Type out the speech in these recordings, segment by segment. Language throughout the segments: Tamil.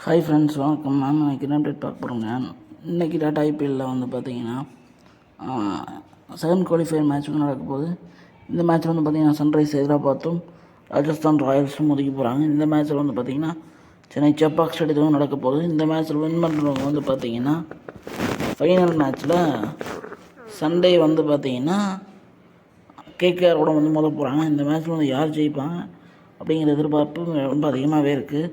ஹாய் ஃப்ரெண்ட்ஸ், வணக்கம். நான் நினைக்கிறேன் அப்டேட் பார்க்க போகிறோங்க. இன்றைக்கி டாட்டா ஐபிஎல்லில் வந்து பார்த்தீங்கன்னா செகண்ட் குவாலிஃபயர் மேட்ச் வந்து நடக்க போகுது. இந்த மேட்ச்சில் வந்து பார்த்திங்கன்னா சன்ரைஸ் ஹைதராபாத்தும் ராஜஸ்தான் ராயல்ஸும் ஒதுக்கி போகிறாங்க. இந்த மேட்ச்சில் வந்து பார்த்திங்கன்னா சென்னை செப்பாக் ஸ்டேடியத்தில் நடக்க போகுது. இந்த மேட்ச்சில் வின் பண்ணுறவங்க வந்து பார்த்திங்கன்னா ஃபைனல் மேட்ச்சில் சண்டே வந்து பார்த்திங்கன்னா கேகேஆரோட வந்து மோத போகிறாங்க. இந்த மேட்ச்சில் வந்து யார் ஜெயிப்பாங்க அப்படிங்கிற எதிர்பார்ப்பு ரொம்ப அதிகமாகவே இருக்குது.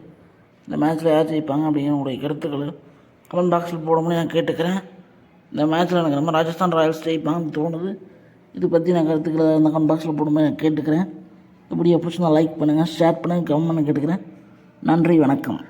இந்த மேட்ச்சில் யார் ஜெயிப்பாங்க அப்படிங்கிற உங்களுடைய கருத்துக்கள் கமெண்ட் பாக்ஸில் போடணும்னு நான் கேட்டுக்கிறேன். இந்த மேட்ச்சில் எனக்கு ரொம்ப ராஜஸ்தான் ராயல்ஸ் ஜெயிப்பாங்கன்னு தோணுது. இது பற்றி நான் கருத்துக்களை இந்த கமெண்ட் பாக்ஸில் போடணும்னு நான் கேட்டுக்கிறேன். இப்படியே பிடிச்சி நான் லைக் பண்ணுங்கள், ஷேர் பண்ணுங்கள், கமெண்ட் பண்ண கேட்டுக்கிறேன். நன்றி, வணக்கம்.